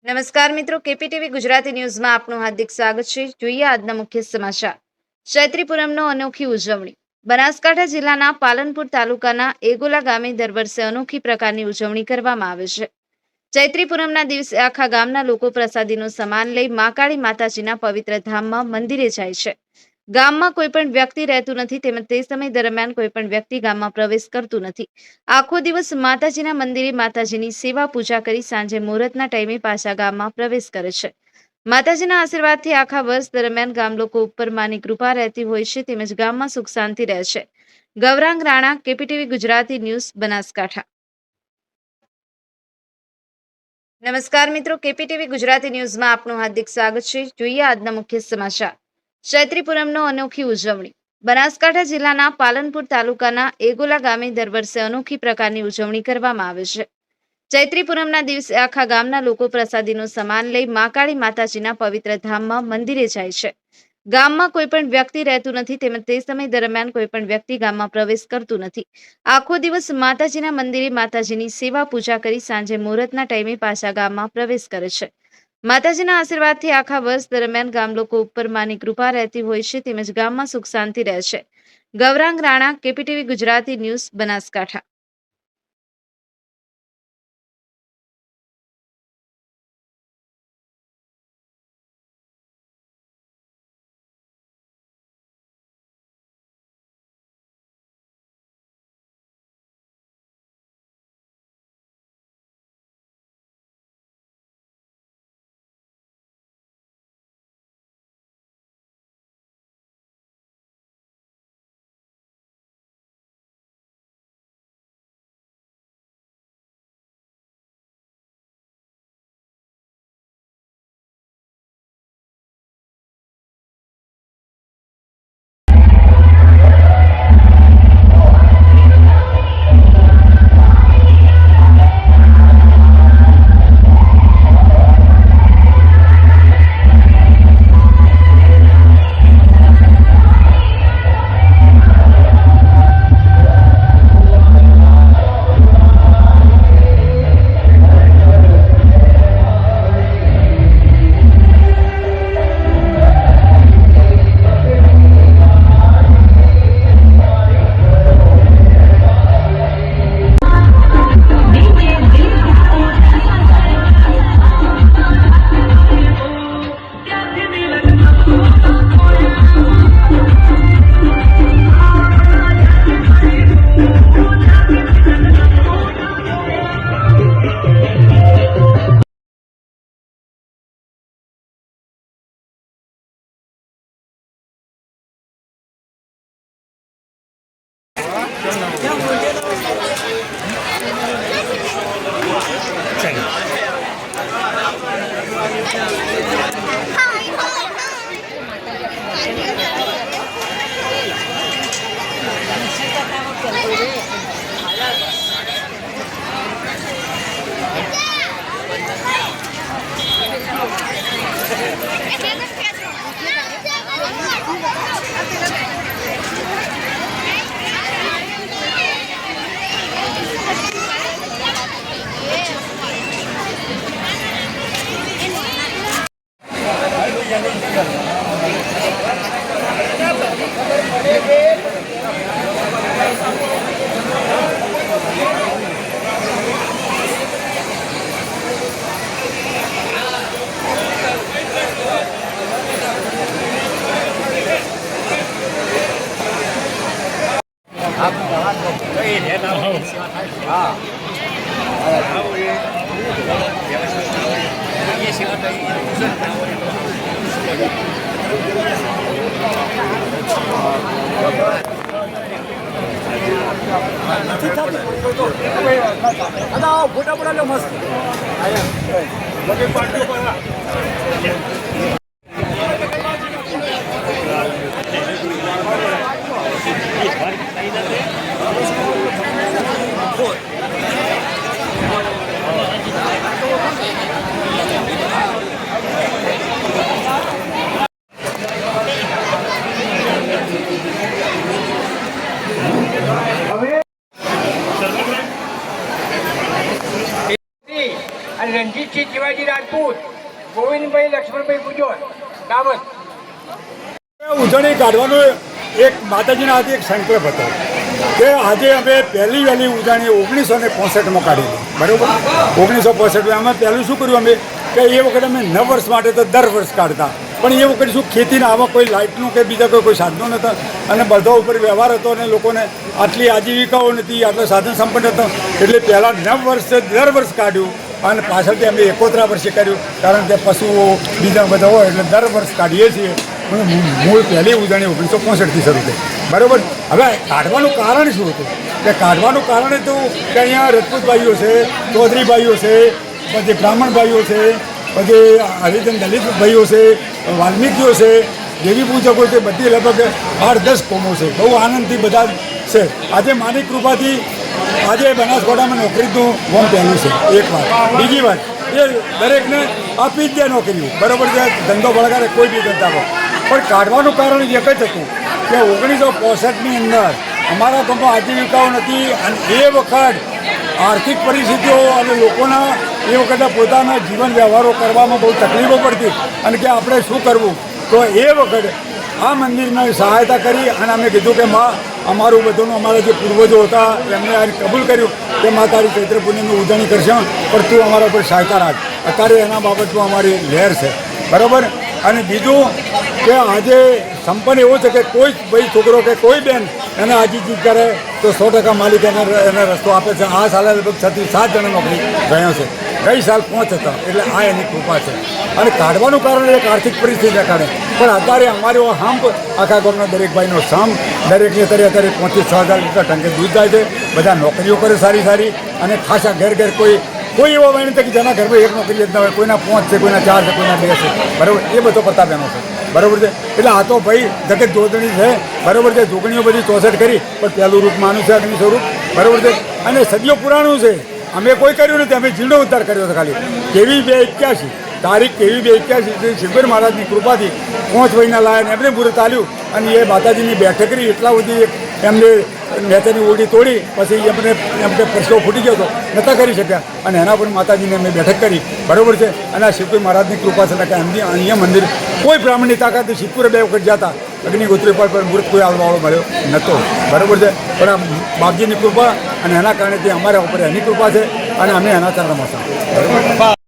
નમસ્કાર મિત્રો, કેપીટીવી ગુજરાતી ન્યૂઝમાં આપનું હાર્દિક સ્વાગત છે। જોઈએ આજના મુખ્ય સમાચાર। ચૈત્રી પૂનમનો અનોખી ઉજવણી। બનાસકાંઠા જિલ્લાના પાલનપુર તાલુકાના એગોલા ગામે દર વર્ષે અનોખી પ્રકારની ઉજવણી કરવામાં આવે છે। ચૈત્રી પૂનમના દિવસે આખા ગામના લોકો પ્રસાદીનો સામાન લઈ મહાકાળી માતાજીના પવિત્ર ધામમાં મંદિરે જાય છે। ગામમાં કોઈ પણ વ્યક્તિ રહેતું નથી, તેમજ તે સમય દરમિયાન કોઈ પણ વ્યક્તિ ગામમાં પ્રવેશ કરતું નથી। આખો દિવસ માતાજીના મંદિરે માતાજીની સેવા પૂજા કરી સાંજે મુહૂર્તના ટાઈમે પાછા ગામમાં પ્રવેશ કરે છે। માતાજીના આશીર્વાદથી આખા વર્ષ દરમિયાન ગામ લોકો ઉપર માની કૃપા રહેતી હોય છે, તેમજ ગામમાં સુખ શાંતિ રહે છે। ગૌરાંગ રાણા, કેપીટીવી ગુજરાતી ન્યૂઝ, બનાસકાંઠા। નમસ્કાર મિત્રો, કેપીટીવી ગુજરાતી ન્યૂઝમાં આપનું હાર્દિક સ્વાગત છે। જોઈએ આજના મુખ્ય સમાચાર। ચૈત્રી પૂનમનો અનોખી ઉજવણી। બનાસકાંઠા જિલ્લાના પાલનપુર તાલુકાના એગોલા ગામે દર વર્ષે અનોખી પ્રકારની ઉજવણી કરવામાં આવે છે। ચૈત્રી પૂનમના દિવસે આખા ગામના લોકો પ્રસાદીનો સામાન લઈ મહાકાળી માતાજીના પવિત્ર ધામમાં મંદિરે જાય છે। ગામમાં કોઈ પણ વ્યક્તિ રહેતું નથી, તેમજ તે સમય દરમિયાન કોઈ પણ વ્યક્તિ ગામમાં પ્રવેશ કરતું નથી। આખો દિવસ માતાજીના મંદિરે માતાજીની સેવા પૂજા કરી સાંજે મુહૂર્તના ટાઈમે પાછા ગામમાં પ્રવેશ કરે છે। માતાજીના આશીર્વાદથી આખા વર્ષ દરમિયાન ગામ લોકો ઉપર માની કૃપા રહેતી હોય છે, તેમજ ગામમાં સુખ શાંતિ રહે છે। ગૌરાંગ રાણા, કેપીટીવી ગુજરાતી ન્યૂઝ, બનાસકાંઠા। ફોટા પડાવ્યો મસ્ત રણજીતસિંહ જેવા ભીમાજી રાજપૂત, ગોવિંદભાઈ લક્ષ્મણભાઈ ગુજોર, દાવત. ઉજવણી કાઢવાનો એક માતાજીના હાથે એક સંકલ્પ હતો કે આજે અમે પહેલી વહેલી ઉજવણી 1965માં કાઢી, બરાબર. 1965માં અમે પહેલું શું કર્યું અમે કે એ વખતે અમે 9 વર્ષ માટે તો દર વર્ષ કાઢતા, પણ એ વખતે શું ખેતીના આવા કોઈ લાઇટનું કે બીજા કોઈ સાધનો નહોતા અને બધા ઉપર વ્યવહાર હતો અને લોકોને આટલી આજીવિકાઓ નથી, આટલો સાધન સંપન્ન હતો, એટલે પહેલાં 9 વર્ષે દર વર્ષ કાઢ્યું અને પાછળથી અમે 71 વર્ષે કર્યું, કારણ કે પશુઓ બીજા બધા હોય એટલે દર વર્ષ કાઢીએ છીએ. મૂળ પહેલી ઉજવણી 1965થી શરૂ થઈ, બરાબર. હવે કાઢવાનું કારણ શું હતું કે કાઢવાનું કારણ હતું કે અહીંયા રજપૂત ભાઈઓ છે, ચૌધરી ભાઈઓ છે, પછી બ્રાહ્મણ ભાઈઓ છે, પછી હરિજન દલિત ભાઈઓ છે, વાલ્મીકીઓ છે, દેવી પૂજકો છે, બધી લગભગ 8-10 કોમો છે. બહુ આનંદથી બધા છે. આજે માની કૃપાથી આજે બનાસકાંઠામાં નોકરીનું ફોર્મ પહેલું છે. એક વાત. બીજી વાત એ દરેકને આપી જ દે નોકરીઓ, બરાબર છે. ધંધો બળગારે કોઈ બી ધંધા હોય, પણ કાઢવાનું કારણ એક જ હતું કે 1965ની અંદર અમારા ગામમાં આજીવિકાઓ નથી અને એ વખત આર્થિક પરિસ્થિતિઓ અને લોકોના એ વખતે પોતાના જીવન વ્યવહારો કરવામાં બહુ તકલીફો પડતી અને કે આપણે શું કરવું. તો એ વખતે આ મંદિરને સહાયતા કરી અને અમે કીધું કે માં અમારું બધુંનું અમારા જે પૂર્વજો હતા એમને આ કબૂલ કર્યું કે માં તારી ચૈત્ર પૂનમની ઉજવણી કરશે પણ તું અમારા ઉપર સહાયતા રાખ. અત્યારે એના બાબતમાં અમારી લહેર છે, બરાબર. અને બીજું કે આજે સંપન્ન એવું છે કે કોઈ ભાઈ છોકરો કે કોઈ બેન એને આજીજી કરે તો 100% માલિક એને રસ્તો આપે છે. આ સાલે લગભગ 6 થી 7 જણા નોકરી ગયો છે, ગઈ સાલ 5 હતા, એટલે આ એની કૃપા છે. અને કાઢવાનું કારણ એક આર્થિક પરિસ્થિતિને કારણે, પણ અત્યારે અમારો હંપ આખા ગામના દરેક ભાઈનો સંપ, દરેકને અત્યારે 5 થી 6 હજાર લીટર ટંકે દૂધ જાય છે. બધા નોકરીઓ કરે સારી સારી અને ખાસા ઘેર ઘેર કોઈ એવો બહેન નથી કે જેના ઘરમાં એક નોકરી જ ના હોય. કોઈના 5 છે, કોઈના 4 છે, કોઈના 2 છે, બરાબર. એ બધો પ્રતાપેનો છે, બરાબર છે. એટલે આ તો ભાઈ જગત જોગણી છે, બરાબર છે. જોગણીઓ બધી 64 કરી, પણ પહેલું રૂપ માનું છે અગ્નિ સ્વરૂપ, બરાબર છે. અને સદીઓ પુરાણું છે. અમે કોઈ કર્યું નથી, અમે જીર્ણો ઉદ્ધાર કર્યો હતો ખાલી. કેવી 281 તારીખ કેવી 281 શિવગર મહારાજની કૃપાથી 5 મહિના લાયા એમને પૂરું ચાલ્યું અને એ માતાજીની બેઠક કરી એટલા સુધી એમને નેતાની ઓરડી તોડી પછી એમને પરસેવો ફૂટી ગયો હતો, નહોતા કરી શક્યા અને એના પર માતાજીને અમે બેઠક કરી, બરાબર છે. અને આ શિવપુર મહારાજની કૃપા છે કે અહીંયા મંદિર કોઈ બ્રાહ્મણની તાકાતથી શિવપુરે 2 વખત જતા અગ્નિગોત્રી પર મૃત કોઈ આવવાવાળો મળ્યો નહોતો, બરાબર છે. પણ આ બાપજીની કૃપા અને એના કારણેથી અમારા ઉપર એની કૃપા છે અને અમે એના ચરણમાં છે, બરાબર.